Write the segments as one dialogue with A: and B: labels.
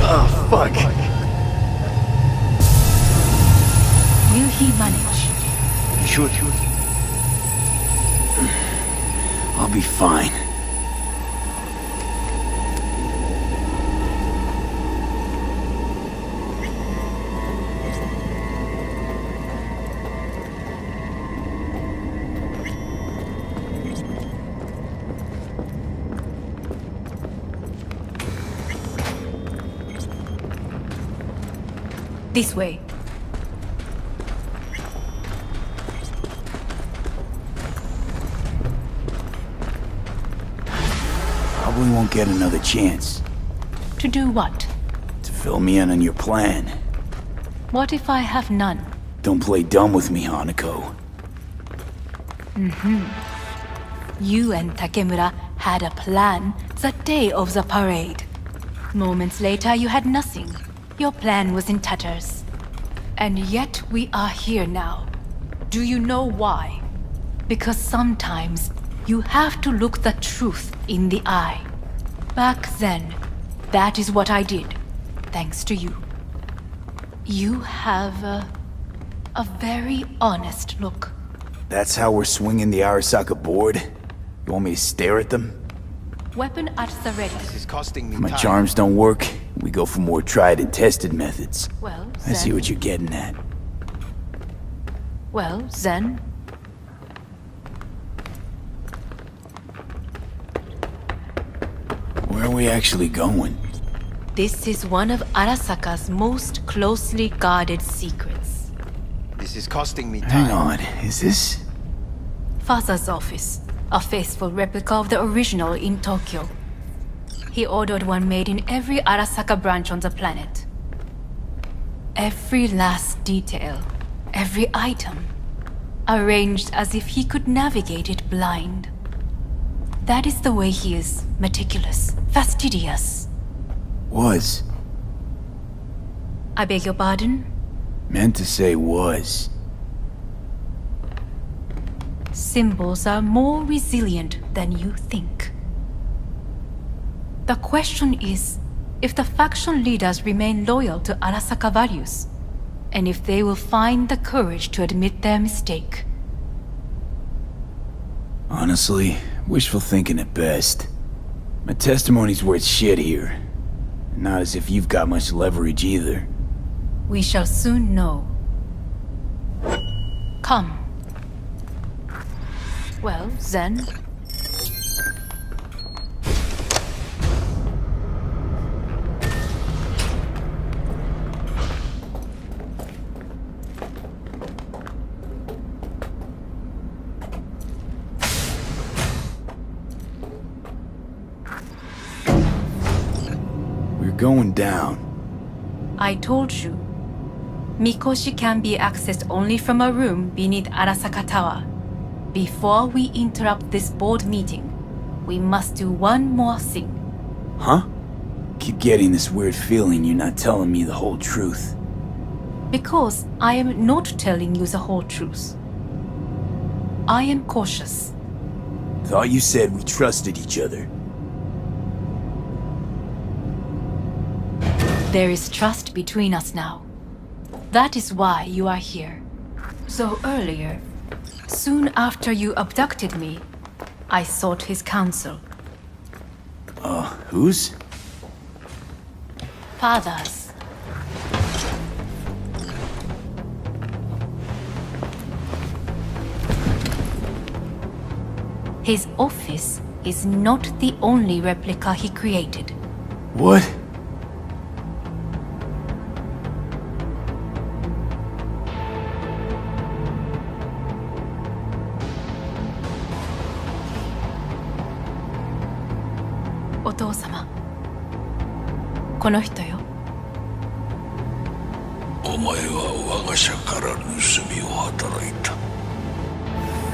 A: Oh, fuck.
B: Will he manage?
A: Sure. I'll be fine.
B: This way.
A: Probably won't get another chance.
B: To do what?
A: To fill me in on your plan.
B: What if I have none?
A: Don't play dumb with me, Hanako.
B: You and Takemura had a plan the day of the parade. Moments later, you had nothing. Your plan was in tatters. And yet we are here now. Do you know why? Because sometimes you have to look the truth in the eye. Back then, that is what I did, thanks to you. You have a very honest look.
A: That's how we're swinging the Arasaka board? You want me to stare at them?
B: Weapon at the ready.
C: This is costing me
A: My
C: time.
A: charms don't work. We go for more tried and tested methods.
B: Well,
A: I see
B: Zen.
A: what you're getting at.
B: Well, Zen.
A: Where are we actually going?
B: This is one of Arasaka's most closely guarded secrets.
C: This is costing me time.
A: Hang on, is this?
B: Father's office, a faithful replica of the original in Tokyo. He ordered one made in every Arasaka branch on the planet. Every last detail, every item, arranged as if he could navigate it blind. That is the way he is, meticulous, fastidious.
A: Was.
B: I beg your pardon?
A: Meant to say was.
B: Symbols are more resilient than you think. The question is if the faction leaders remain loyal to Arasaka values, and if they will find the courage to admit their mistake.
A: Honestly, wishful thinking at best. My testimony's worth shit here. Not as if you've got much leverage either.
B: We shall soon know. Come. Well, Zen.
A: We're going down.
B: I told you. Mikoshi can be accessed only from a room beneath Arasaka Tower. Before we interrupt this board meeting, we must do one more thing.
A: Huh? Keep getting this weird feeling you're not telling me the whole truth.
B: Because I am not telling you the whole truth. I am cautious.
A: Thought you said we trusted each other.
B: There is trust between us now. That is why you are here. So earlier, soon after you abducted me, I sought his counsel.
A: Whose?
B: Father's. His office is not the only replica he created.
A: What?
B: Otou-sama. この人よ。
D: お前は我が社から盗みを働いた。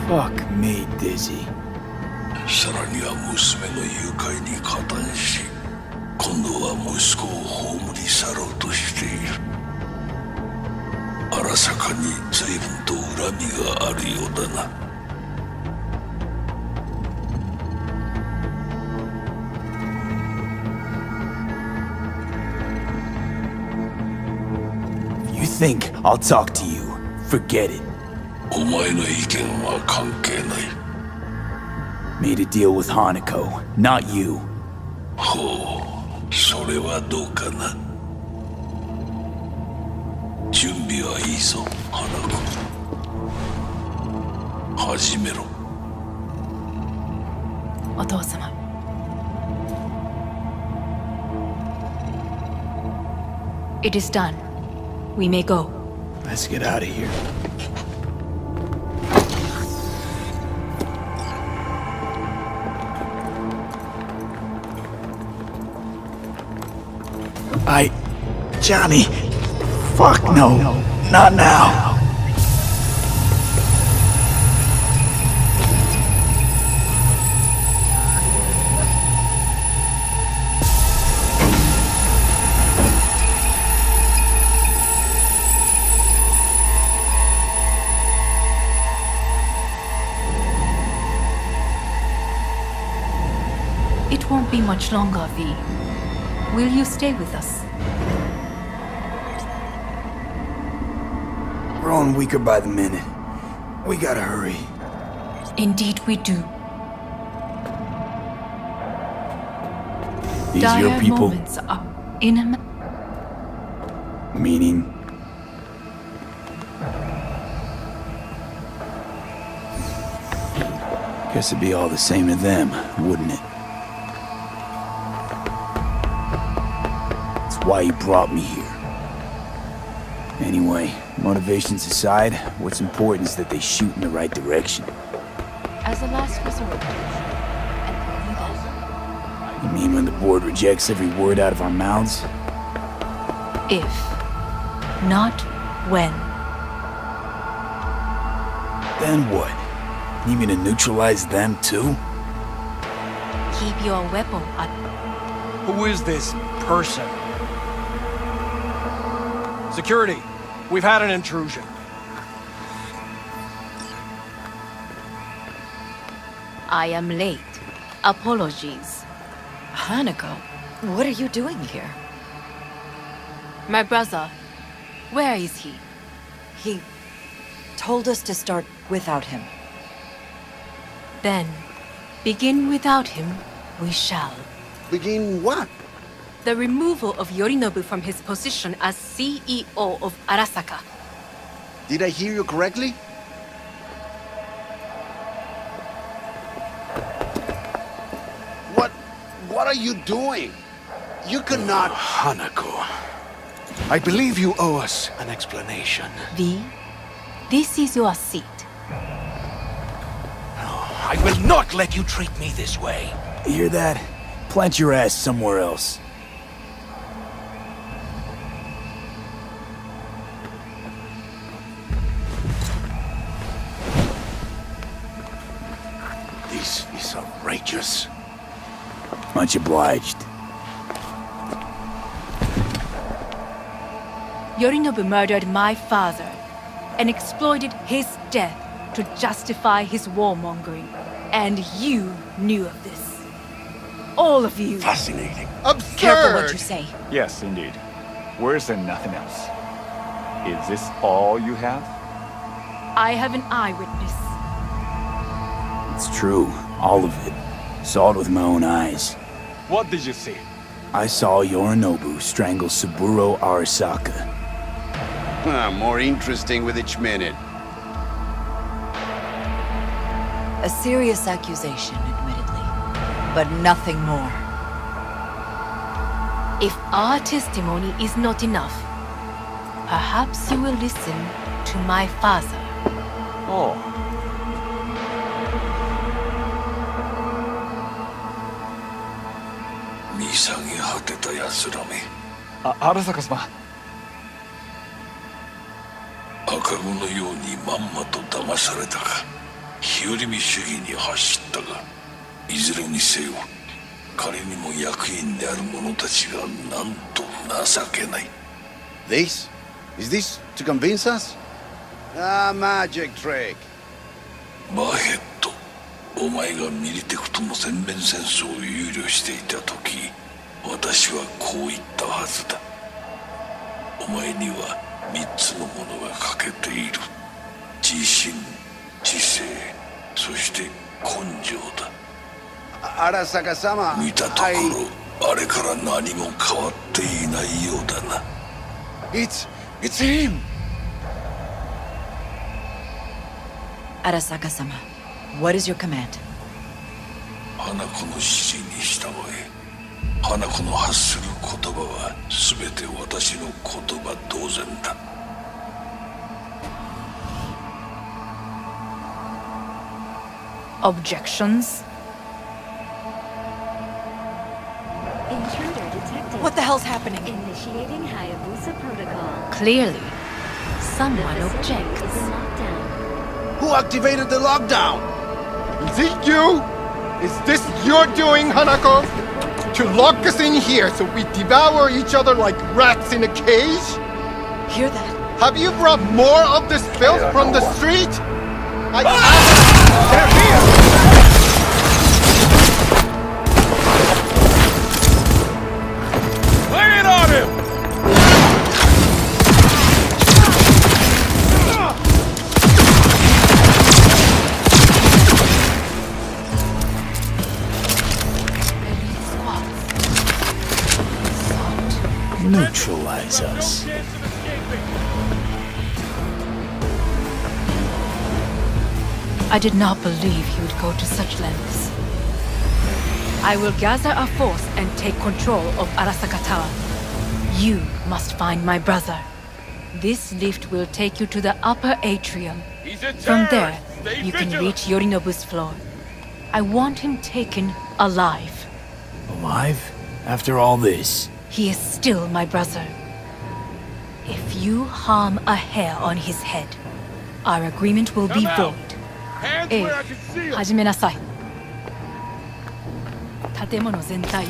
A: Fuck me, Dizzy.
D: さらには娘の誘拐に加担し、今度は息子を葬り去ろうとしている。アラサカに随分と恨みがあるようだな。
A: You think I'll talk to you? Forget it.
D: お前の意見は関係ない。
A: Made a deal with Hanako, not you.
D: ほう、それはどうかな。準備はいいぞ、花子。始めろ。
B: お父様。It is done. We may go.
A: Let's get out of here. Johnny. Fuck no. Not now.
B: It won't be much longer, V. Will you stay with us?
A: Growing weaker by the minute. We gotta hurry.
B: Indeed we do.
A: These
B: Dire
A: your people?
B: moments are in
A: Meaning? Guess it'd be all the same to them, wouldn't it? That's why you brought me here. Anyway, motivations aside, what's important is that they shoot in the right direction.
B: as a last resort. And only then.
A: You mean when the board rejects every word out of our mouths?
B: If, not when.
A: Then what? You mean to neutralize them too?
B: Keep your weapon at.
C: Who is this person? Security, we've had an intrusion.
B: I am late. Apologies.
E: Hanako, what are you doing here?
B: My brother, where is he?
E: He told us to start without him.
B: Then, begin without him, we shall.
F: Begin what?
B: The removal of Yorinobu from his position as CEO of Arasaka.
F: Did I hear you correctly? What are you doing? You cannot...
G: Hanako, I believe you owe us an explanation.
B: V, this is your seat.
G: I will not let you treat me this way.
A: You hear that? Plant your ass somewhere else.
G: This is outrageous.
A: Much obliged.
B: Yorinobu murdered my father and exploited his death to justify his warmongering. And you knew of this. All of you.
G: Fascinating.
F: Absurd!
E: Careful what you say.
H: Yes, indeed. Worse than nothing else. Is this all you have?
B: I have an eyewitness.
A: It's true, all of it. Saw it with my own eyes.
H: What did you see?
A: I saw Yorinobu strangle Saburo Arasaka.
F: More interesting with each minute.
E: A serious accusation, admittedly, but nothing more.
B: If our testimony is not enough, perhaps you will listen to my father.
H: Oh.
D: Misagi果てた奴らめ。
H: Arasaka様。
D: 赤子のようにまんまと騙されたか。日和見主義に走ったが、いずれにせよ、仮にも役員である者たちがなんと情けない。
F: Is this To convince us? Ah, magic trick.
D: バヘッド、お前がミリテクとの全面戦争を憂慮していた時、私はこう言ったはずだ。お前には3つのものが欠けている。自信、知性、そして根性だ。
F: Arasaka-sama,
D: 見たところ、あれから何も変わっていないようだな。
G: It's him!
E: Arasaka-sama, what is your command?
D: 花子の指示に従え。花子の発する言葉は全て私の言葉同然だ。
B: Objections?
I: Intruder detected.
E: What the hell's happening?
I: Initiating Hayabusa protocol.
B: Clearly, someone
I: The facility
B: objects.
I: is in lockdown.
F: who activated the lockdown?
J: Is it you? Is this your doing, Hanako? To lock us in here so we devour each other like rats in a cage?
E: Hear that?
J: Have you brought more of this filth from the street?
C: Lay it on him!
A: Neutralize us.
B: I did not believe he would go to such lengths. I will gather a force and take control of Arasaka Tower. You must find my brother. This lift will take you to the upper atrium. From there, you can reach Yorinobu's floor. I want him taken alive.
A: Alive? After all this?
B: He is still my brother. If you harm a hair on his head, our agreement will be void. 始めなさい。建物全体を。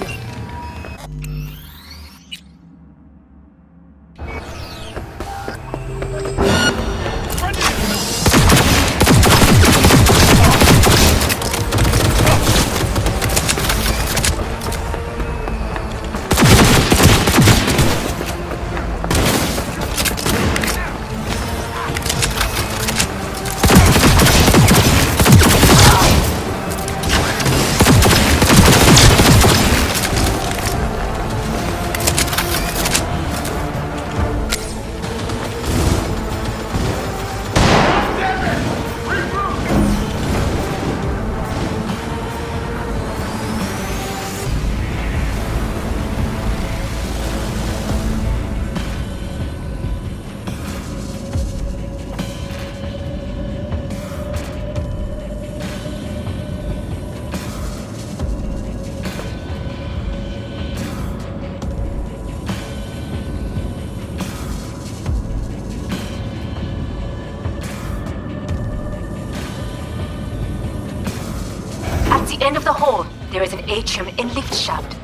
K: At the end of the hall, there is an atrium in lift shaft.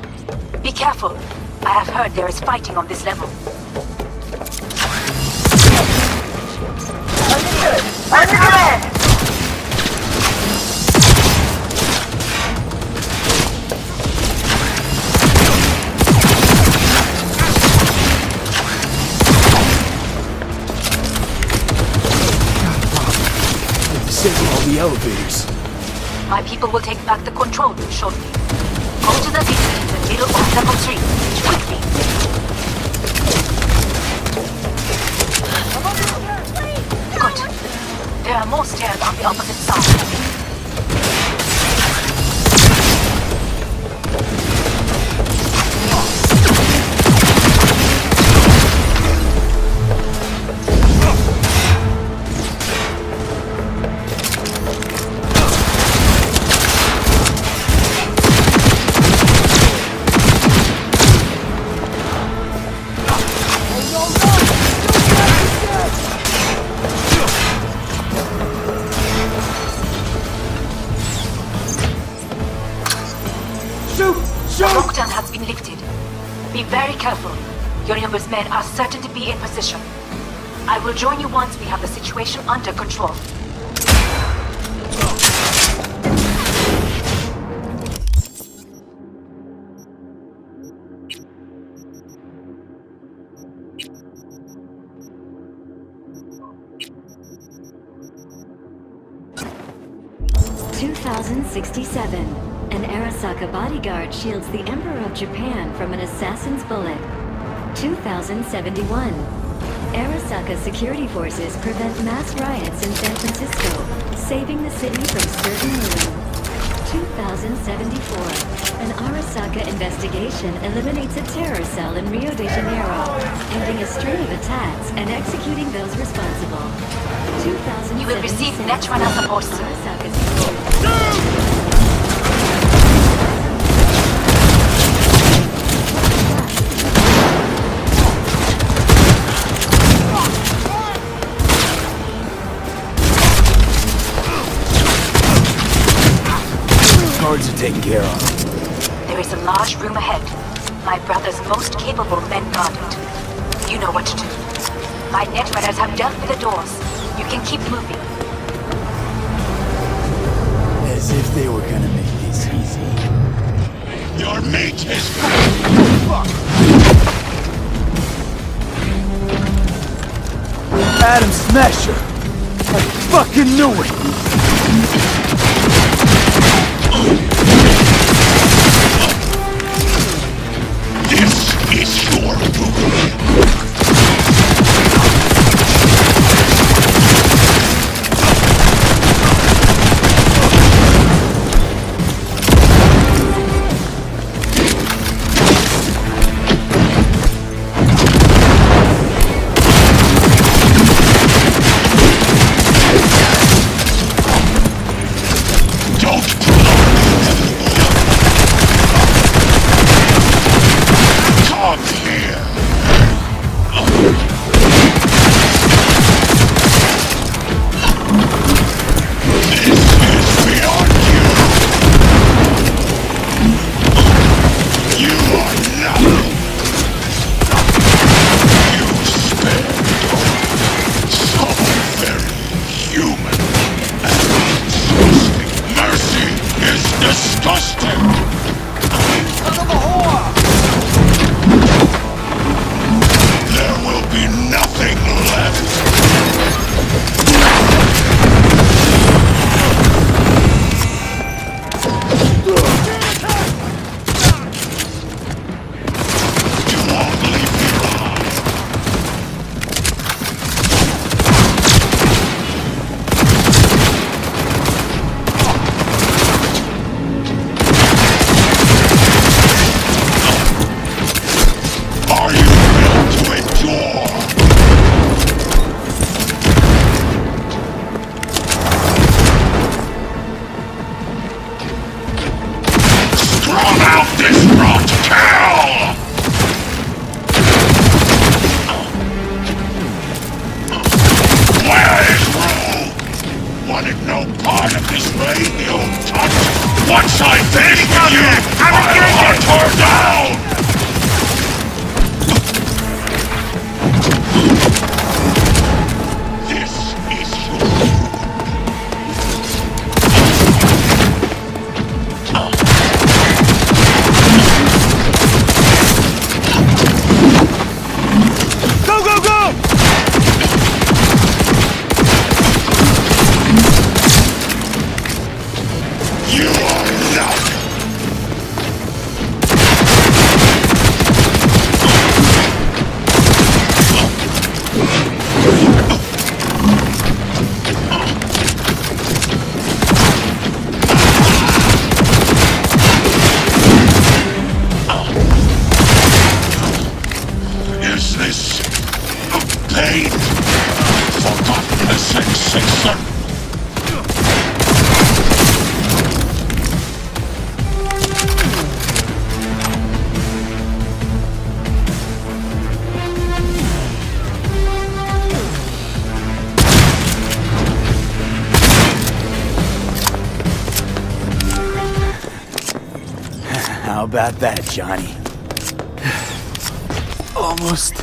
K: Be careful. I have heard there is fighting on this level. Under command!
A: Disable all the elevators.
K: My people will take back the control room shortly. Go to the lift in the middle of level 3. Quickly! Good. There are more stairs on the opposite side. Lockdown has been lifted. Be very careful. Yorinobu's men are certain to be in position. I will join you once we have the situation under control.
I: (2067). An Arasaka bodyguard shields the Emperor of Japan from an assassin's bullet. 2071. Arasaka security forces prevent mass riots in San Francisco, saving the city from certain ruin. 2074. An Arasaka investigation eliminates a terror cell in Rio de Janeiro, ending a string of attacks and executing those responsible. 2077.
K: You will receive Netrunner support soon.
I: Arasaka security.
A: Guards are taken care of.
K: There is a large room ahead. My brother's most capable men guard it. You know what to do. My Netrunners have dealt with the doors. You can keep moving.
A: As if they were gonna make this easy.
D: Your mate is...
A: Adam Smasher! I fucking knew it!
D: This is your doom.
A: How about that, Johnny? Almost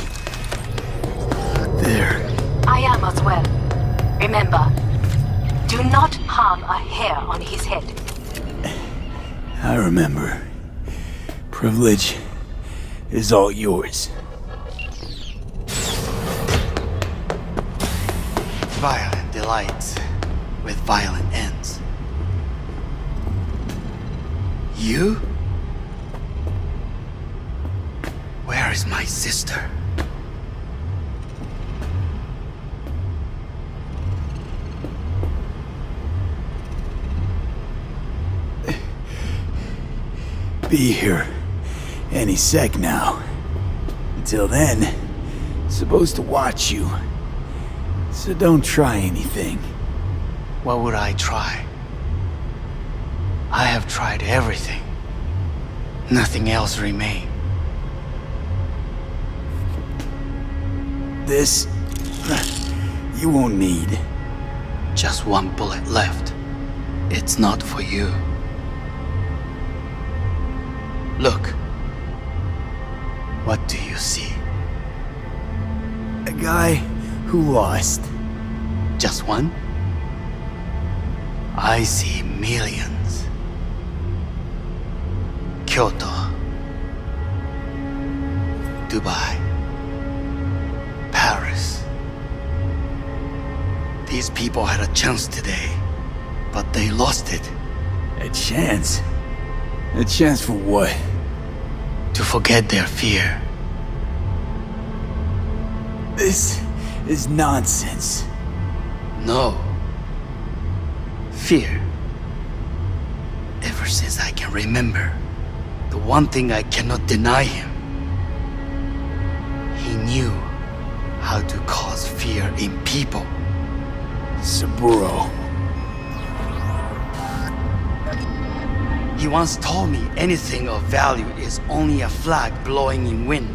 A: there.
K: am as well. Remember, do not harm a hair on his head.
A: I remember. Privilege is all yours.
G: Violent delights with violent ends. You? Where is my sister?
A: Be here any sec now. Until then, supposed to watch you. So don't try anything.
G: What would I try? I have tried everything. Nothing else remains.
A: This... you won't need.
G: Just one bullet left. It's not for you. Look. What do you see?
A: A guy who lost.
G: Just one? I see millions. Kyoto. Dubai. Paris. These people had a chance today, but they lost it.
A: A chance? A chance for what?
G: To forget their fear.
A: This is nonsense.
G: No. Fear. Ever since I can remember, the one thing I cannot deny him. He knew how to cause fear in people.
A: Saburo.
G: He once told me anything of value is only a flag blowing in wind.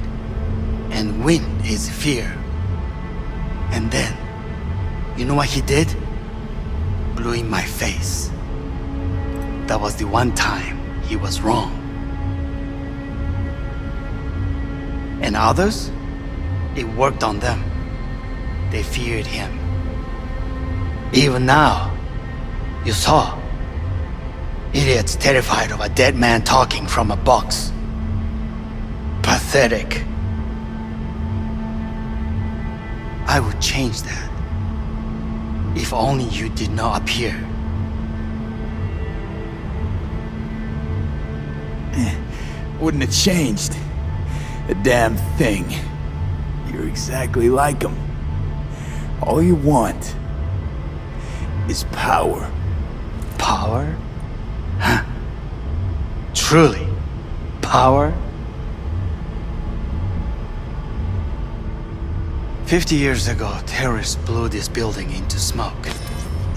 G: And wind is fear. And then, you know what he did? Blew in my face. That was the one time he was wrong. And others? It worked on them. They feared him. Even now, you saw. Idiots terrified of a dead man talking from a box. Pathetic. I would change that. If only you did not appear.
A: Wouldn't have changed a damn thing. You're exactly like him. All you want is power.
G: Power? Huh. Truly, power? 50 years ago, terrorists blew this building into smoke.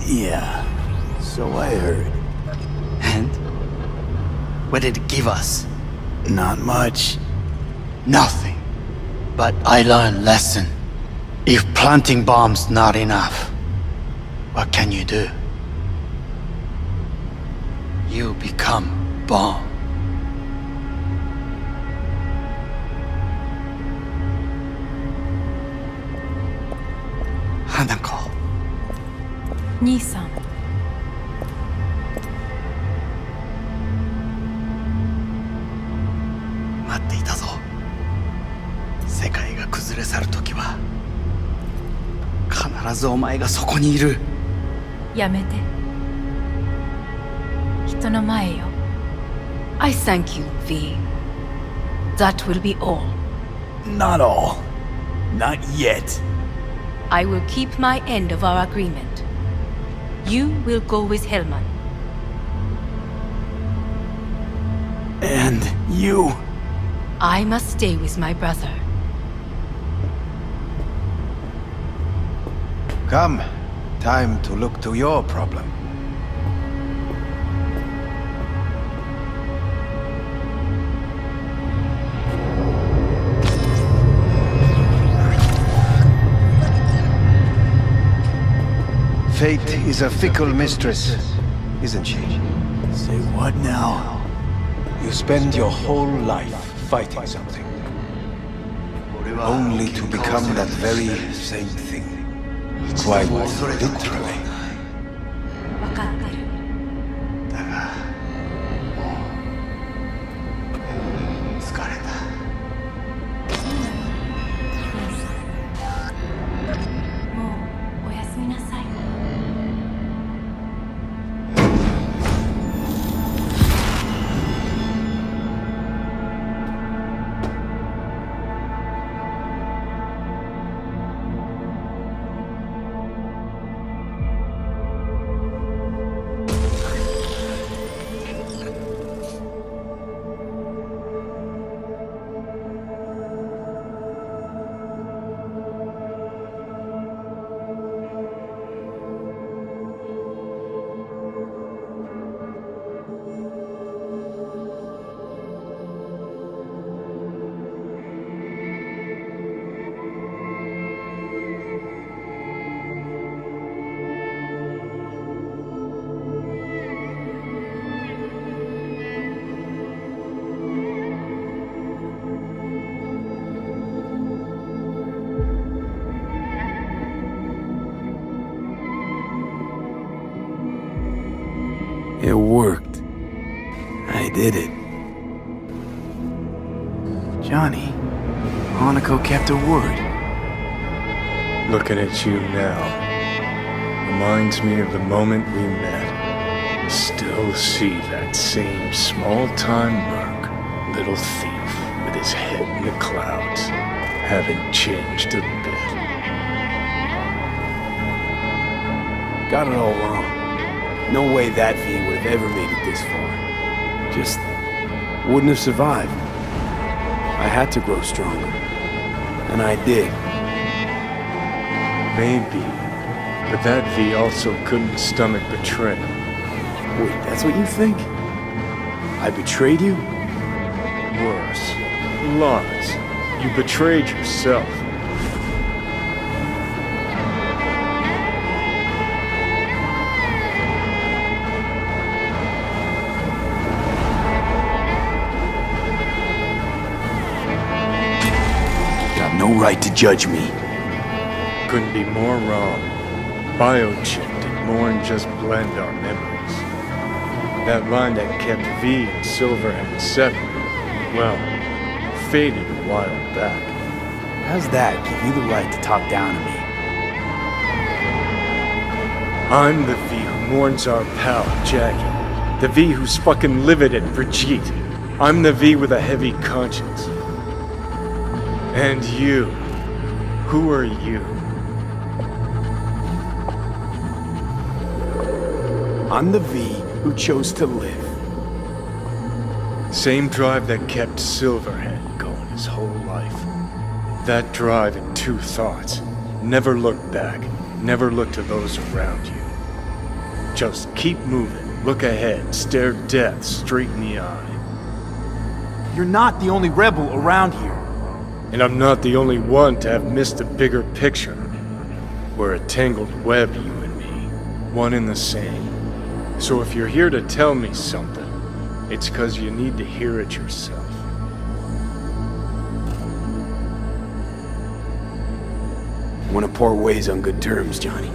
A: Yeah, so I heard.
G: And? What did it give us?
A: Not much.
G: Nothing. But I learned a lesson. If planting bombs not enough, what can you do? You become bomb. Hanako.
B: 兄さん。
G: 待っていたぞ。世界が崩れ去る時は必ずお前がそこにいる。
B: やめて。人の前よ。I thank you, V. That will be all.
A: Not all. Not yet.
B: I will keep my end of our agreement. You will go with Hellman.
A: And you?
B: I must stay with my brother.
L: Come. Time to look to your problem. Fate is a fickle mistress, isn't she?
A: Say what now?
L: You spend your whole life fighting something, only to become that very same thing.
G: Quite literally.
B: 分かってる。
G: だが、もう疲れた。
B: もうおやすみなさい。
A: It worked. I did it. Johnny, Hanako kept her word.
M: Looking at you now reminds me of the moment we met. I still see that same small-time merc, little thief with his head in the clouds. Haven't changed a bit.
A: Got it all wrong. No way that V would have ever made it this far. Just wouldn't have survived. I had to grow stronger. And I did.
M: Maybe. But that V also couldn't stomach betrayal.
A: Wait, that's what you think? I betrayed you?
M: Worse. Lots. You betrayed yourself.
A: No right to judge me.
M: Couldn't be more wrong. Biochip did more than just blend our memories. That line that kept V and Silverhand separate, well, faded a while back.
A: How's that give you the right to talk down to me?
M: I'm the V who mourns our pal, Jackie. The V who's fucking livid at Brigitte. I'm the V with a heavy conscience. And you, who are you?
A: I'm the V who chose to live.
M: Same drive that kept Silverhand going his whole life. That drive and two thoughts. Never look back, never look to those around you. Just keep moving, look ahead, stare death straight in the eye.
A: You're not the only rebel around here.
M: And I'm not the only one to have missed the bigger picture. We're a tangled web, you and me. One and the same. So if you're here to tell me something, it's 'cause you need to hear it yourself.
A: Want to part ways on good terms, Johnny.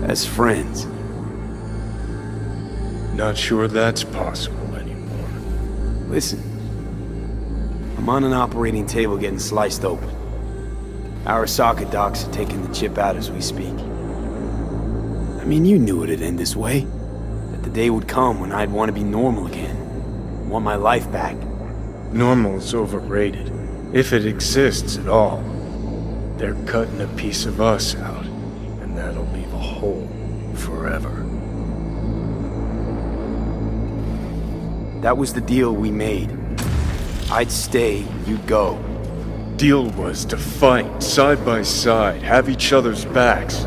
A: As friends.
M: Not sure that's possible anymore.
A: Listen. I'm on an operating table getting sliced open. Arasaka docs are taking the chip out as we speak. I mean, you knew it'd end this way. That the day would come when I'd want to be normal again. Want my life back.
M: Normal's overrated. If it exists at all. They're cutting a piece of us out, and that'll leave a hole forever.
A: That was the deal we made. I'd stay, you'd go.
M: Deal was to fight, side by side, have each other's backs.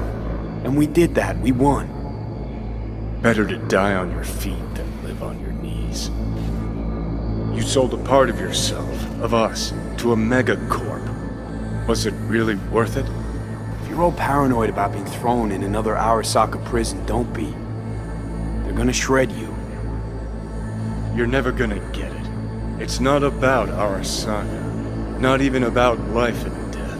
A: And we did that, we won.
M: Better to die on your feet than live on your knees. You sold a part of yourself, of us, to a megacorp. Was it really worth it?
A: If you're all paranoid about being thrown in another Arasaka prison, don't be. They're gonna shred you.
M: You're never gonna get it. It's not about Arasaka. Not even about life and death.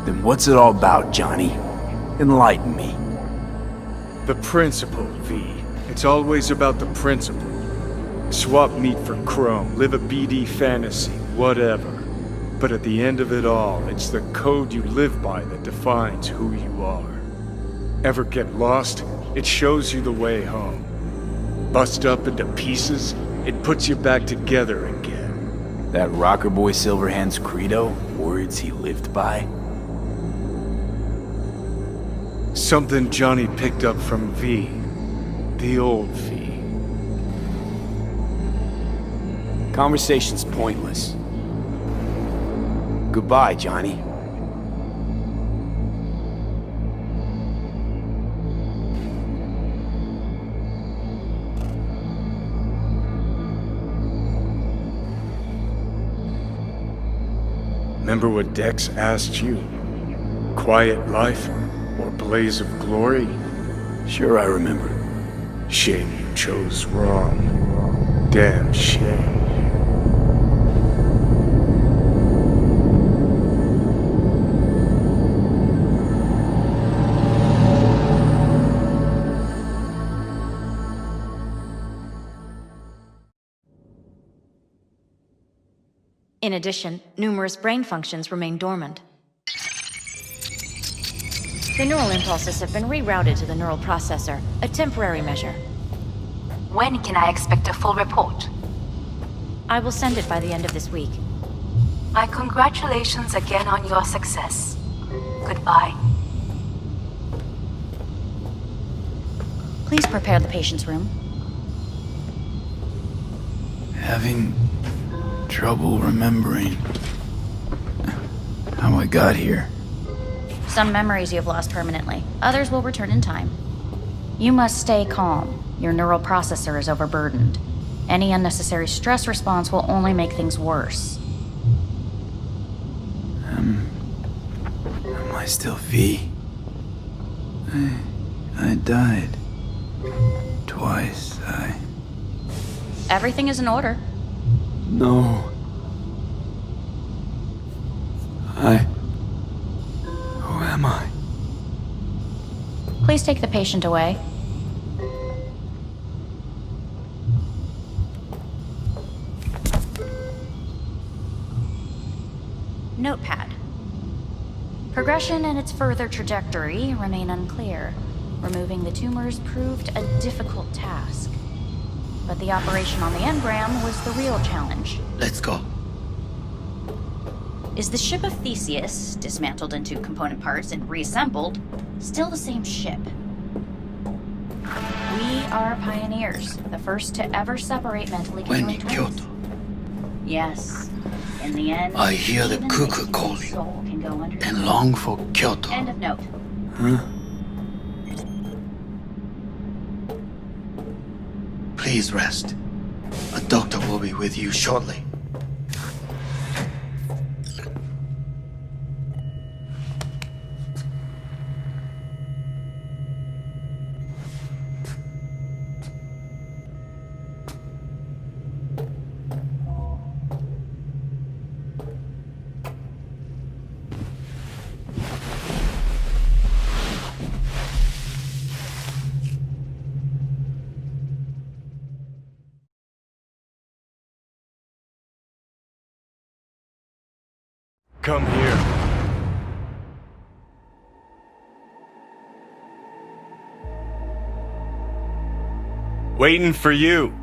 A: Then what's it all about, Johnny? Enlighten me.
M: The principle, V. It's always about the principle. Swap meat for chrome, live a BD fantasy, whatever. But at the end of it all, it's the code you live by that defines who you are. Ever get lost? It shows you the way home. Bust up into pieces, it puts you back together again.
A: That rocker boy Silverhand's credo? Words he lived by?
M: Something Johnny picked up from V. The old V.
A: Conversation's pointless. Goodbye, Johnny.
M: Remember what Dex asked you? Quiet life or blaze of glory?
A: Sure I remember.
M: Shame you chose wrong. Damn shame.
N: In addition, numerous brain functions remain dormant. The neural impulses have been rerouted to the neural processor, a temporary measure.
K: When can I expect a full report?
N: I will send it by the end of this week.
K: My congratulations again on your success. Goodbye.
N: Please prepare the patient's room.
A: Having trouble remembering how I got here.
N: Some memories you have lost permanently. Others will return in time. You must stay calm. Your neural processor is overburdened. Any unnecessary stress response will only make things worse.
A: Am I still V? I died. Twice,
N: Everything is in order.
A: No. Who am I?
N: Please take the patient away. Notepad. Progression and its further trajectory remain unclear. Removing the tumors proved a difficult task. But the operation on the engram was the real challenge.
G: Let's go.
N: Is the ship of Theseus, dismantled into component parts and reassembled, still the same ship? We are pioneers, the first to ever separate mentally
G: When
N: twins.
G: Kyoto,
N: Yes. In the end,
G: I hear the
N: even
G: cuckoo
N: the
G: calling
N: soul can go under.
G: and long for Kyoto.
N: End of note.
A: Huh?
G: Please rest. A doctor will be with you shortly.
M: Come here. Waiting for you.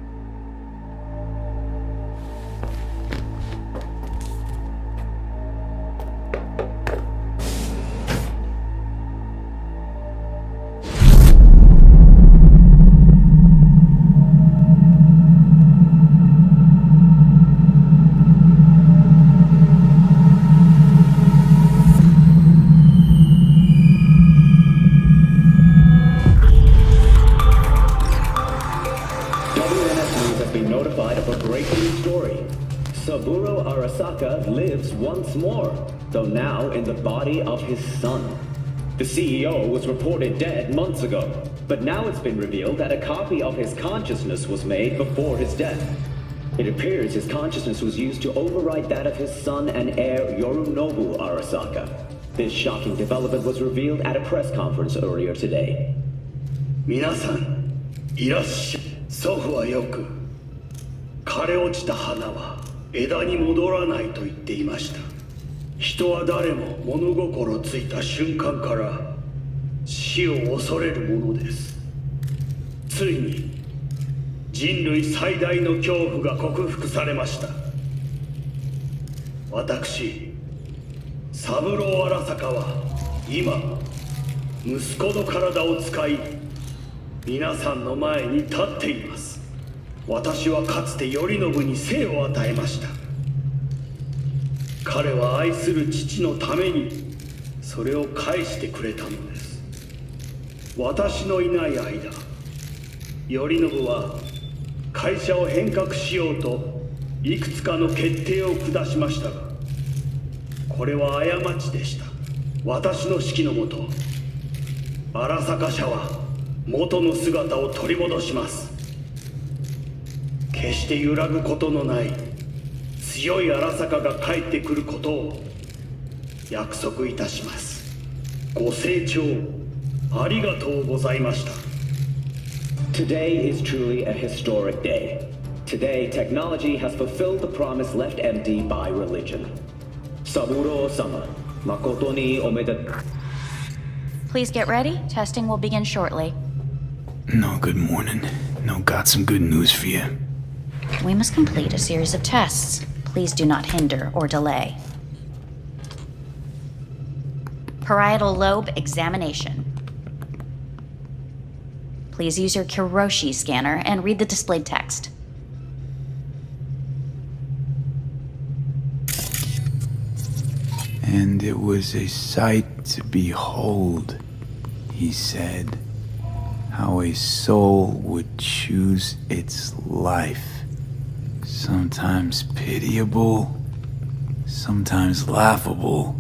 O: Once more, though now in the body of his son. The CEO was reported dead months ago, but now it's been revealed that a copy of his consciousness was made before his death. It appears his consciousness was used to override that of his son and heir Yorinobu Arasaka. This shocking development was revealed at a press conference earlier today.
P: 皆さん、いらっしゃい。祖父はよく、枯れ落ちた花は枝に戻らないと言っていました。人は誰も物心ついた瞬間から死を恐れるものです。ついに人類最大の恐怖が克服されました。私、三郎荒坂は今息子の体を使い皆さんの前に立っています。私はかつて頼信に生を与えました。彼は愛する父のためにそれを返してくれたのです。私のいない間、頼信は会社を変革しようといくつかの決定を下しましたが、これは過ちでした。私の指揮のもと、荒坂社は元の姿を取り戻します。決して揺らぐことのない強い荒坂が帰ってくることを約束いたします。ご清聴ありがとうございました。
O: Today is truly a historic day. Today, technology has fulfilled the promise left empty by religion. Saburo-sama, makoto ni omedetou.
N: Please get ready. Testing will begin shortly.
A: No, good morning. No, got some good news for you.
N: We must complete a series of tests. Please do not hinder or delay. Parietal lobe examination. Please use your Kiroshi scanner and read the displayed text.
A: And it was a sight to behold, he said, how a soul would choose its life. Sometimes pitiable, sometimes laughable,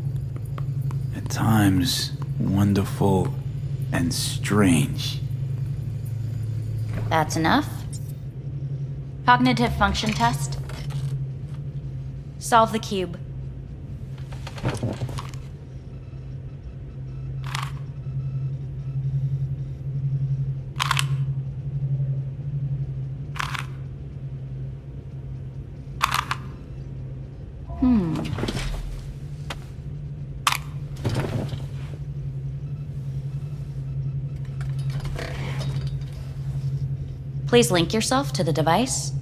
A: at times wonderful and strange.
N: That's enough. Cognitive function test. Solve the cube. Please link yourself to the device.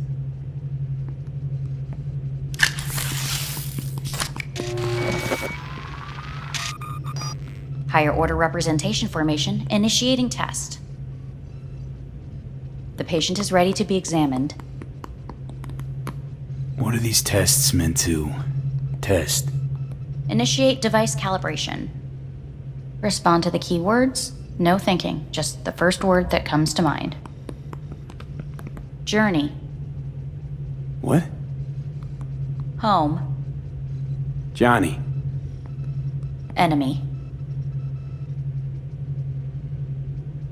N: Higher order representation formation, initiating test. The patient is ready to be examined.
A: What are these tests meant to test?
N: Initiate device calibration. Respond to the keywords. No thinking, just the first word that comes to mind. Journey.
A: What?
N: Home.
A: Johnny.
N: Enemy.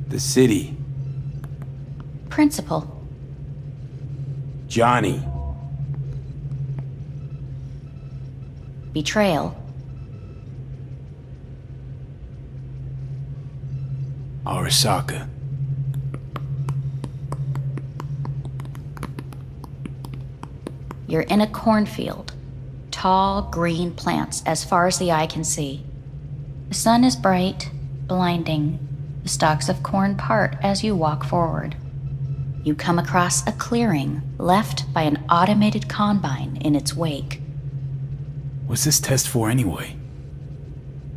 A: The city.
N: Principal.
A: Johnny.
N: Betrayal.
A: Arasaka.
N: You're in a cornfield. Tall, green plants as far as the eye can see. The sun is bright, blinding. The stalks of corn part as you walk forward. You come across a clearing left by an automated combine in its wake.
A: What's this test for anyway?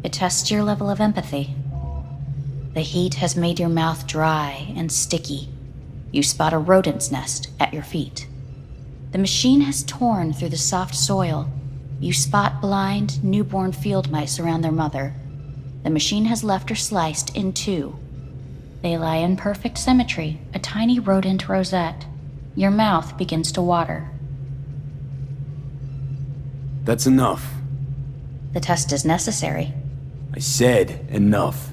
N: It tests your level of empathy. The heat has made your mouth dry and sticky. You spot a rodent's nest at your feet. The machine has torn through the soft soil. You spot blind, newborn field mice around their mother. The machine has left her sliced in two. They lie in perfect symmetry, a tiny rodent rosette. Your mouth begins to water.
A: That's enough.
N: The test is necessary.
A: I said enough.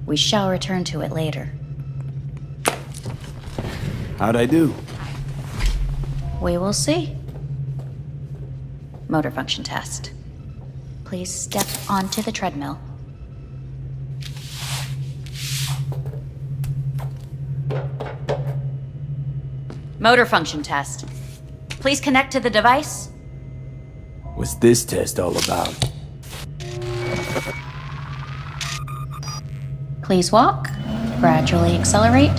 N: We shall return to it later.
A: How'd I do?
N: We will see. Motor function test. Please step onto the treadmill. Motor function test. Please connect to the device.
A: What's this test all about?
N: Please walk. Gradually accelerate.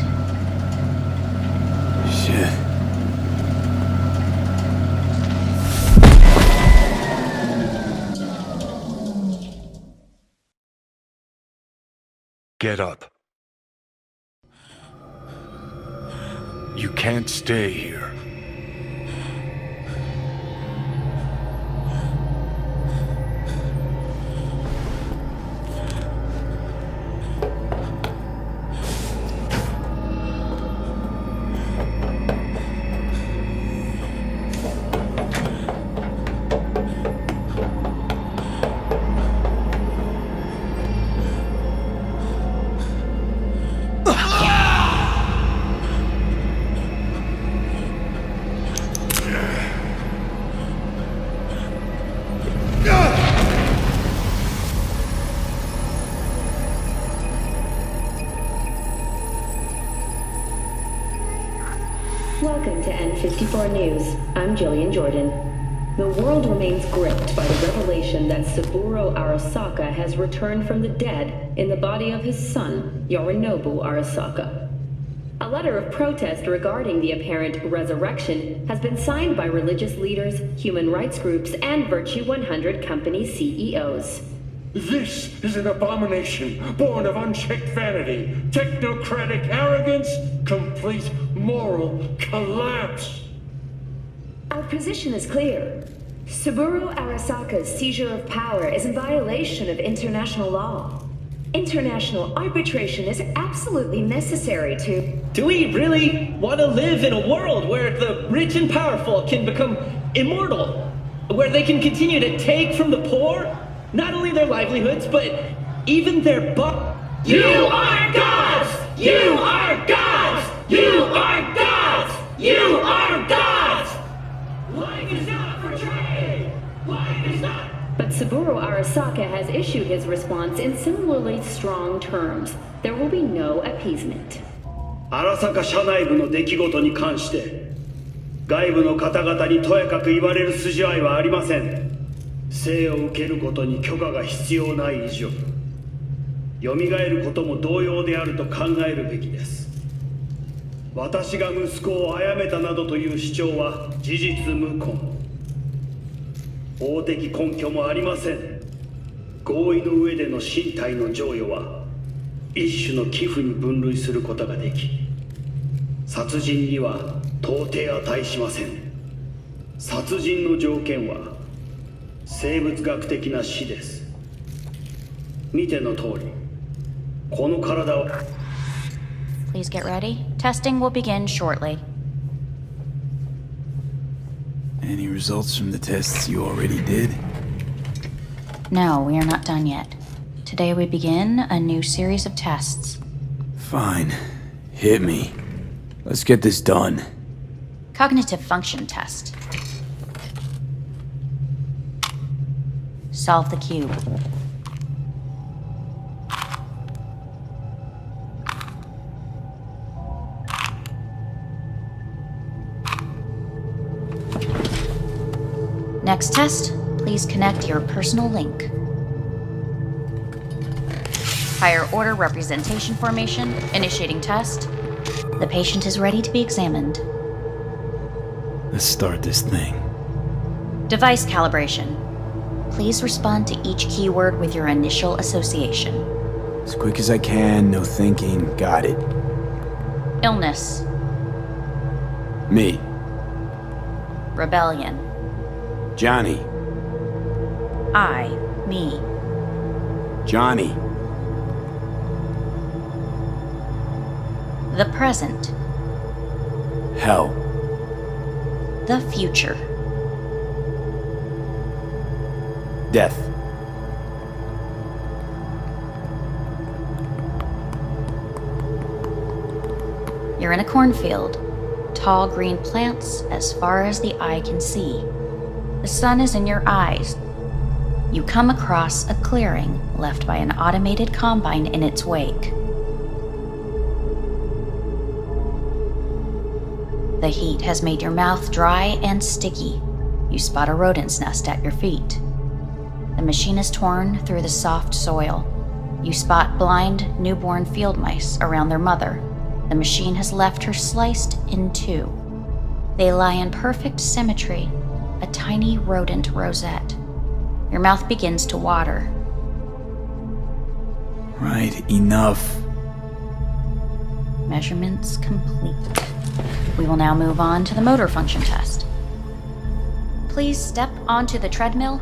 A: Shit.
M: Get up. You can't stay here.
I: Welcome to N54 News. I'm Jillian Jordan. The world remains gripped by the revelation that Saburo Arasaka has returned from the dead in the body of his son, Yorinobu Arasaka. A letter of protest regarding the apparent resurrection has been signed by religious leaders, human rights groups, and Virtue 100 company CEOs.
P: This is an abomination born of unchecked vanity, technocratic arrogance, complete moral collapse.
K: Our position is clear. Saburo Arasaka's seizure of power is in violation of international law. International arbitration is absolutely necessary to...
Q: Do we really want to live in a world where the rich and powerful can become immortal? Where they can continue to take from the poor? Not only their livelihoods, but even their
C: You are gods! You are gods! You are gods! You are gods! Life is not for trade! Life is not...
I: But Saburo Arasaka has issued his response in similarly strong terms. There will be no appeasement.
P: 荒坂社内部の出来事に関して外部の方々にとやかく言われる筋合いはありません。生を受けることに許可が必要ない以上蘇ることも同様であると考えるべきです。私が息子を殺めたなどという主張は事実無根。法的根拠もありません。合意の上での身体の贈与は一種の寄付に分類することができ殺人には到底値しません。殺人の条件は生物学的な死です。見ての通りこの体を
N: Please get ready. Testing will begin shortly.
A: Any results from the tests you already did?
N: No, we are not done yet. Today we begin a new series of tests.
A: Fine. Hit me. Let's get this done.
N: Cognitive function test. Solve the cube. Next test, please connect your personal link. Higher order representation formation, initiating test. The patient is ready to be examined.
A: Let's start this thing.
N: Device calibration. Please respond to each keyword with your initial association.
A: As quick as I can, no thinking. Got it.
N: Illness.
A: Me.
N: Rebellion.
A: Johnny.
N: I. Me.
A: Johnny.
N: The present.
A: Hell.
N: The future.
A: Death.
N: You're in a cornfield. Tall green plants as far as the eye can see. The sun is in your eyes. you come across a clearing left by an automated combine in its wake. The heat has made your mouth dry and sticky. You spot a rodent's nest at your feet. The machine is torn through the soft soil. You spot blind, newborn field mice around their mother. The machine has left her sliced in two. They lie in perfect symmetry, a tiny rodent rosette. Your mouth begins to water.
A: Right, enough.
N: Measurements complete. We will now move on to the motor function test. Please step onto the treadmill.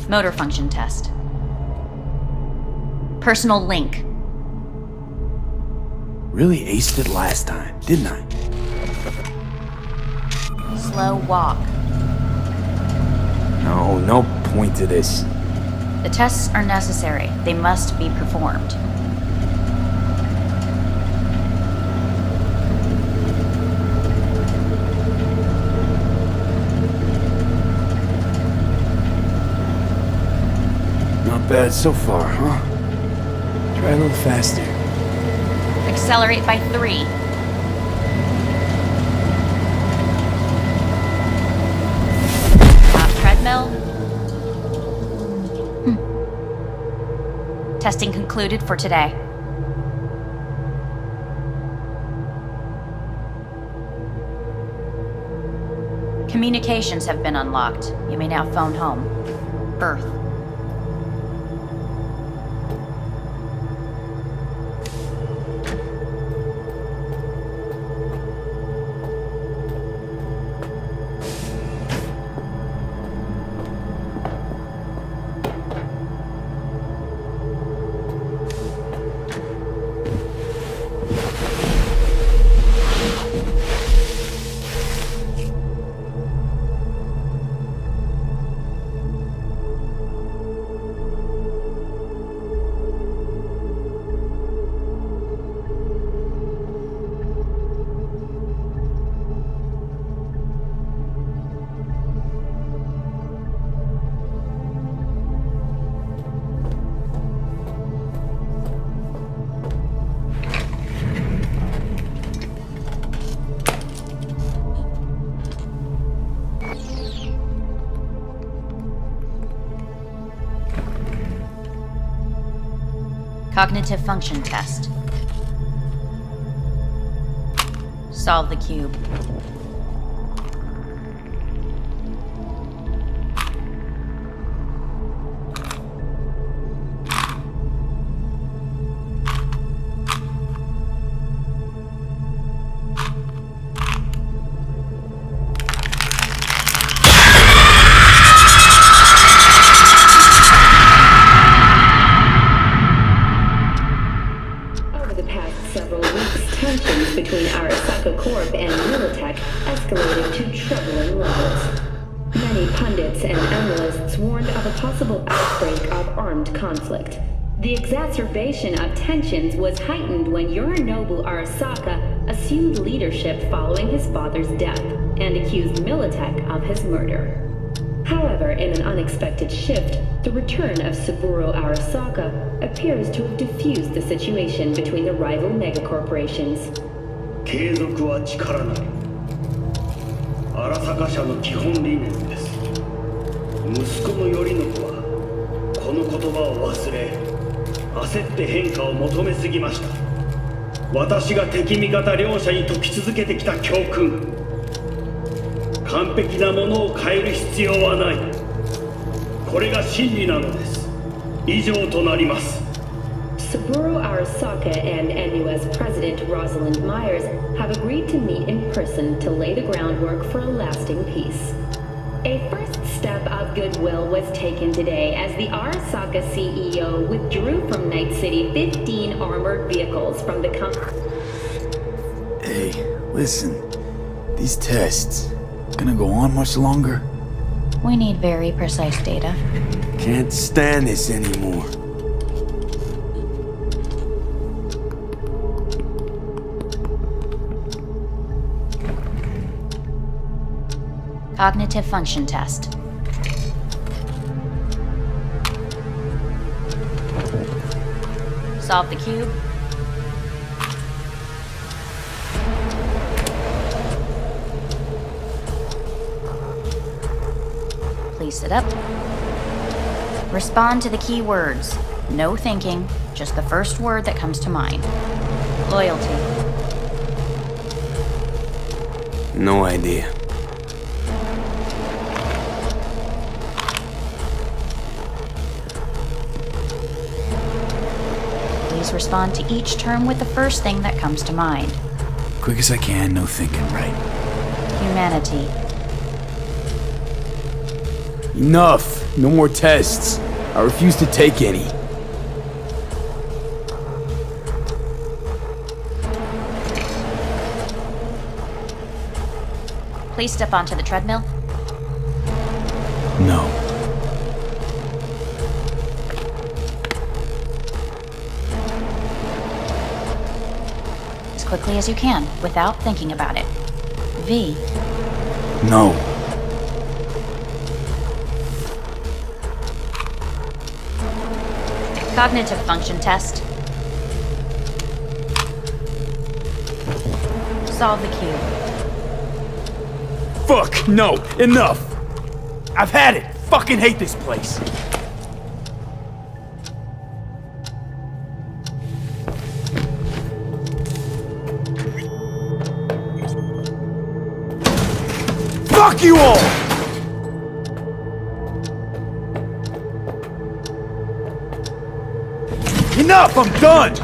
N: Motor function test. Personal link.
A: Really aced it last time, didn't I?
N: Slow walk.
A: No point to this.
N: The tests are necessary. They must be performed.
A: Not bad so far, huh? Try a little faster.
N: Accelerate by 3. Stop treadmill. Testing concluded for today. Communications have been unlocked. You may now phone home. Earth. Cognitive function test. Solve the cube.
I: Between Arasaka Corp and Militech escalated to troubling levels. Many pundits and analysts warned of a possible outbreak of armed conflict. The exacerbation of tensions was heightened when Yorinobu Arasaka assumed leadership following his father's death and accused Militech of his murder. However, in an unexpected shift, the return of Saburo Arasaka appears to have diffused the situation between the rival megacorporations.
P: 継続は力なり荒坂社の基本理念です。息子の頼信はこの言葉を忘れ焦って変化を求めすぎました。私が敵味方両者に説き続けてきた教訓、完璧なものを変える必要はない。これが真理なのです。以上となります。
I: Saburo Arasaka and NUS President Rosalind Myers have agreed to meet in person to lay the groundwork for a lasting peace. A first step of goodwill was taken today as the Arasaka CEO withdrew from Night City 15 armored vehicles from the company.
A: Hey, listen. These tests, gonna go on much longer?
N: We need very precise data.
A: Can't stand this anymore.
N: Cognitive function test. Solve the cube. Please sit up. Respond to the key words. No thinking, just the first word that comes to mind. Loyalty.
A: No idea.
N: Please respond to each term with the first thing that comes to mind.
A: Quick as I can, no thinking, right?
N: Humanity.
A: Enough! No more tests. I refuse to take any.
N: Please step onto the treadmill.
A: No.
N: As quickly as you can, without thinking about it. V.
A: No.
N: Cognitive function test. Solve the cube.
A: Fuck, no, enough! I've had it! Fucking hate this place! Fuck you all! Enough! I'm done!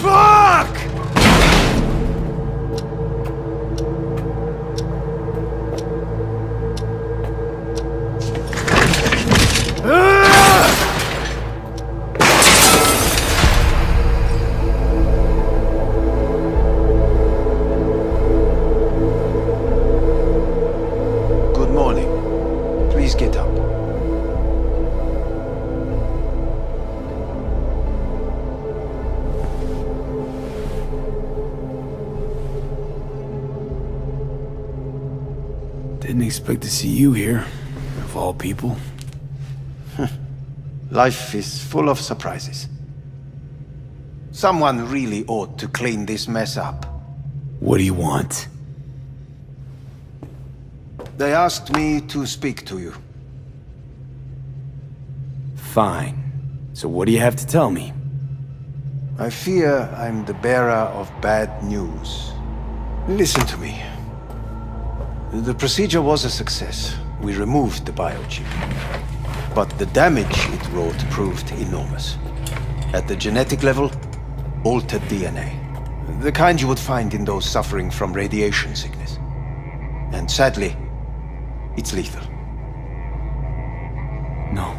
A: Fuck!
L: Good morning. Please get up.
A: Didn't expect to see you here, of all people.
L: Life is full of surprises. Someone really ought to clean this mess up.
A: What do you want?
L: They asked me to speak to you.
A: Fine. So what do you have to tell me?
L: I fear I'm the bearer of bad news. Listen to me. The procedure was a success. We removed the biochip. But the damage it wrought proved enormous. At the genetic level, altered DNA. The kind you would find in those suffering from radiation sickness. And sadly, it's lethal.
A: No.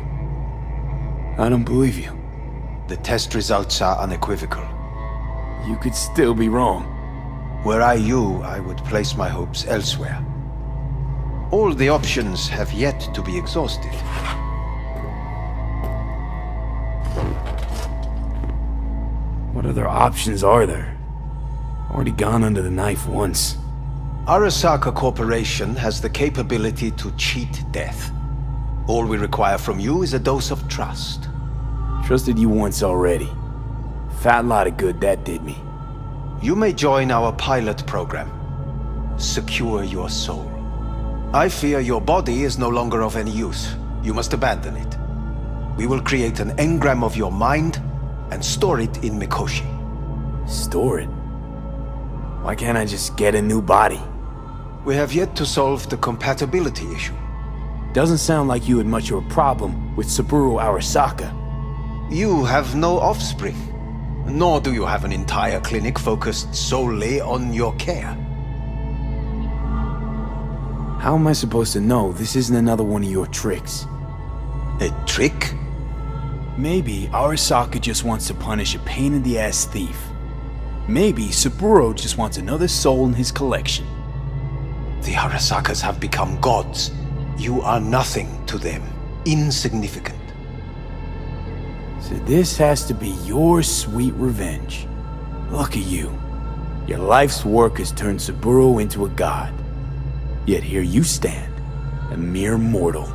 A: I don't believe you.
L: The test results are unequivocal.
A: You could still be wrong.
L: Were I you, I would place my hopes elsewhere. All the options have yet to be exhausted.
A: What other options are there? Already gone under the knife once.
L: Arasaka Corporation has the capability to cheat death. All we require from you is a dose of trust.
A: Trusted you once already. Fat lot of good that did me.
L: You may join our pilot program. Secure your soul. I fear your body is no longer of any use. You must abandon it. We will create an engram of your mind and store it in Mikoshi.
A: Store it? Why can't I just get a new body?
L: We have yet to solve the compatibility issue.
A: Doesn't sound like you had much of a problem with Saburo Arasaka.
L: You have no offspring, nor do you have an entire clinic focused solely on your care.
A: How am I supposed to know this isn't another one of your tricks?
L: A trick?
A: Maybe Arasaka just wants to punish a pain-in-the-ass thief. Maybe Saburo just wants another soul in his collection.
L: The Arasakas have become gods. You are nothing to them. Insignificant.
A: So this has to be your sweet revenge. Look at you. Your life's work has turned Saburo into a god. Yet here you stand, a mere mortal.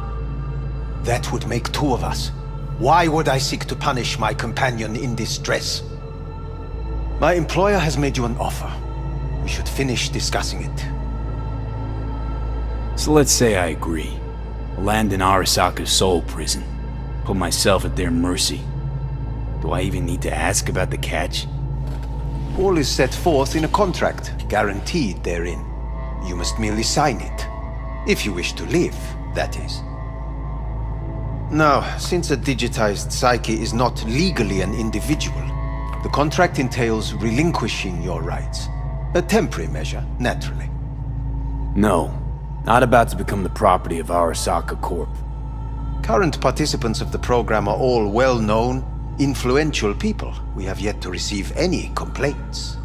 L: That would make two of us. Why would I seek to punish my companion in distress? My employer has made you an offer. We should finish discussing it.
A: So let's say I agree. Land in Arasaka's soul prison. Put myself at their mercy. Do I even need to ask about the catch?
L: All is set forth in a contract, guaranteed therein. You must merely sign it. If you wish to live, that is. Now, since a digitized psyche is not legally an individual, the contract entails relinquishing your rights. A temporary measure, naturally.
A: No, not about to become the property of Arasaka Corp.
L: Current participants of the program are all well-known, influential people. We have yet to receive any complaints.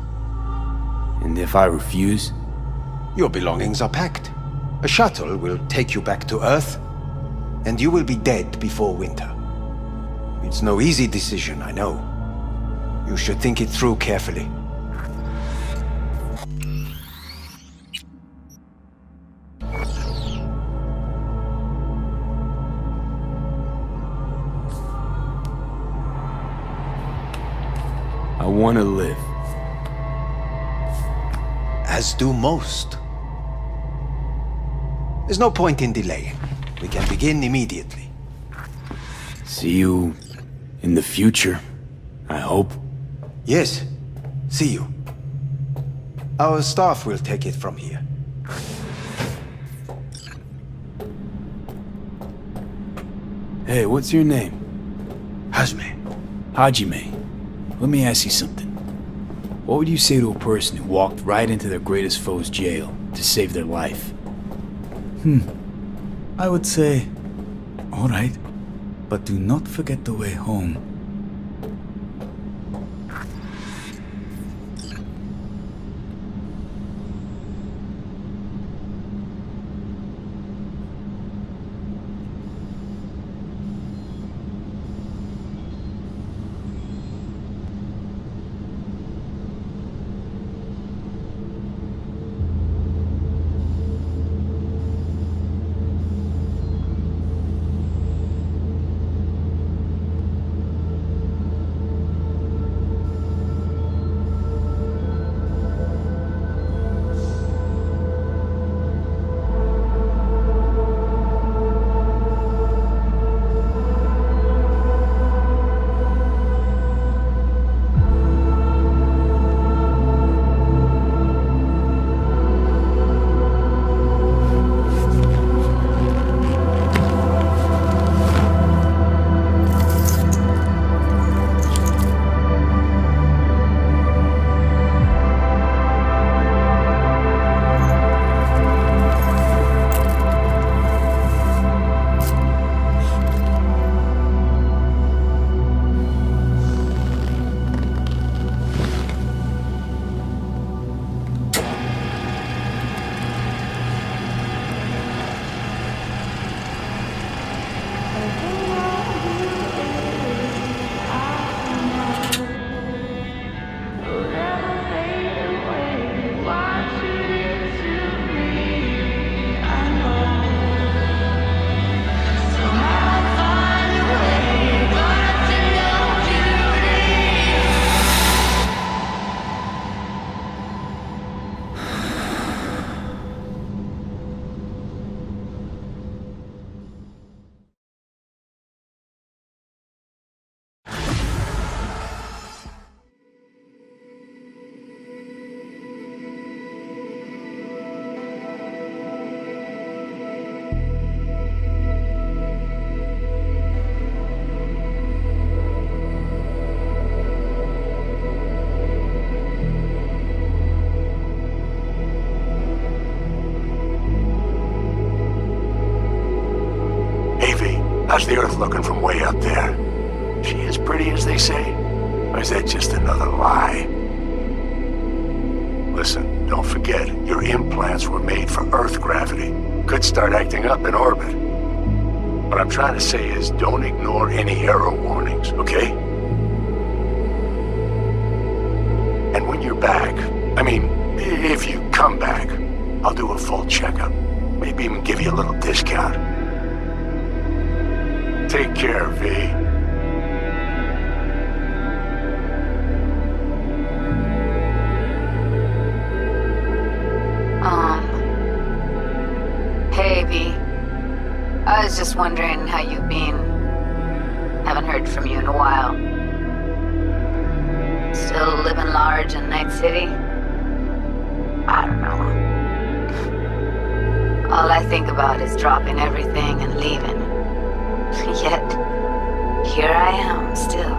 A: And if I refuse?
L: Your belongings are packed. A shuttle will take you back to Earth, and you will be dead before winter. It's no easy decision, I know. You should think it through carefully.
A: I want to live.
L: As do most. There's no point in delaying. We can begin immediately.
A: See you in the future, I hope.
L: Yes, see you. Our staff will take it from here.
A: Hey, what's your name?
L: Hajime.
A: Hajime. Let me ask you something. What would you say to a person who walked right into their greatest foe's jail to save their life?
R: I would say, all right, but do not forget the way home.
S: How's the Earth looking from way up there? She as pretty as they say? Or is that just another lie? Listen, don't forget, your implants were made for Earth gravity. Could start acting up in orbit. What I'm trying to say is don't ignore any error warnings, okay? And when you're back, I mean, if you come back, I'll do a full checkup. Maybe even give you a little discount. Take care, V.
T: Hey, V. I was just wondering how you've been. Haven't heard from you in a while. Still living large in Night City? I don't know. All I think about is dropping everything and leaving. Yet, here I am, still.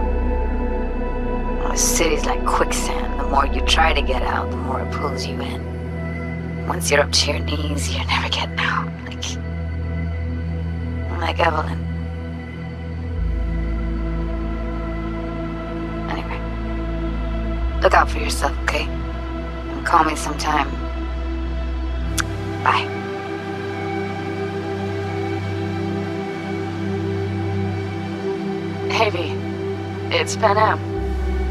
T: The city's like quicksand. The more you try to get out, the more it pulls you in. Once you're up to your knees, you're never getting out. Like Evelyn. Anyway, look out for yourself, okay? And call me sometime. Bye. Hey, V. It's Pan Am.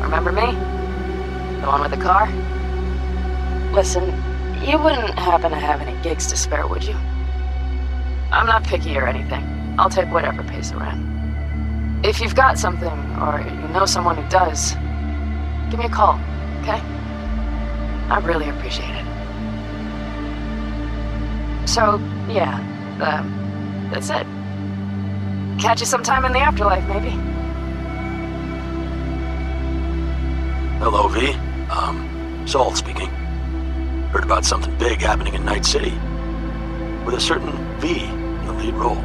T: Remember me? The one with the car? Listen, you wouldn't happen to have any gigs to spare, would you? I'm not picky or anything. I'll take whatever pays the rent. If you've got something, or you know someone who does, give me a call, okay? I really appreciate it. So, yeah, that's it. Catch you sometime in the afterlife, maybe.
U: Hello, V. Saul speaking. Heard about something big happening in Night City. With a certain V in the lead role.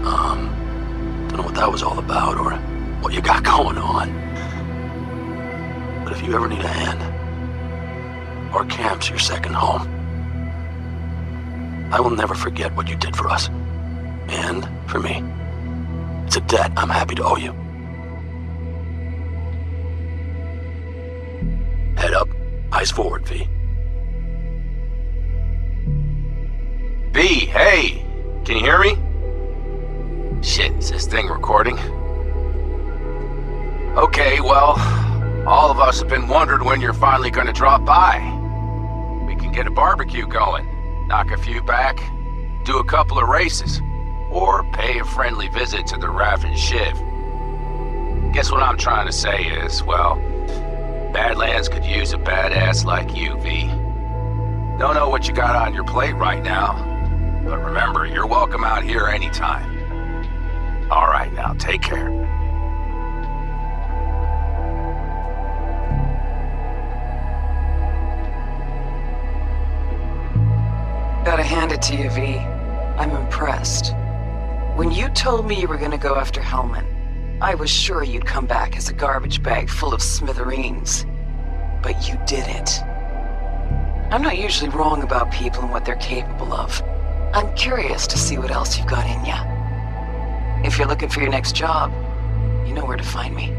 U: Don't know what that was all about or what you got going on. But if you ever need a hand, our camp's your second home. I will never forget what you did for us. And for me. It's a debt I'm happy to owe you. Head up, eyes forward, V. V, hey! Can you hear me? Shit, is this thing recording? Okay, well, all of us have been wondering when you're finally gonna drop by. We can get a barbecue going, knock a few back, do a couple of races, or pay a friendly visit to the Raff and Shiv. Guess what I'm trying to say is, well, Badlands could use a badass like you, V. Don't know what you got on your plate right now, but remember, you're welcome out here anytime. All right, now, take care.
V: Gotta hand it to you, V. I'm impressed. When you told me you were gonna go after Hellman, I was sure you'd come back as a garbage bag full of smithereens. But you did it. I'm not usually wrong about people and what they're capable of. I'm curious to see what else you've got in ya. If you're looking for your next job, you know where to find me.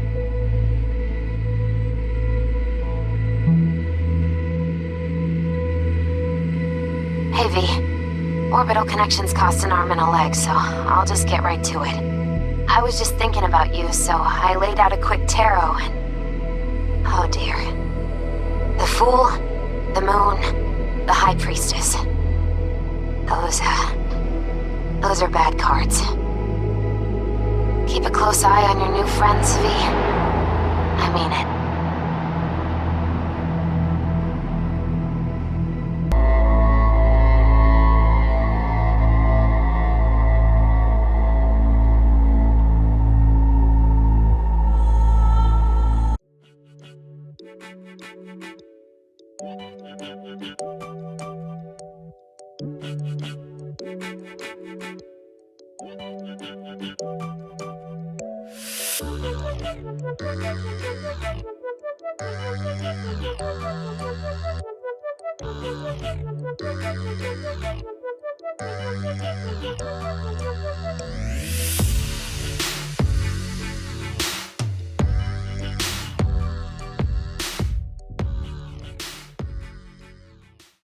T: Hey, V. Orbital connections cost an arm and a leg, so I'll just get right to it. I was just thinking about you, so I laid out a quick tarot and... oh dear. The Fool, the Moon, the High Priestess. Those are bad cards. Keep a close eye on your new friends, V. I mean it.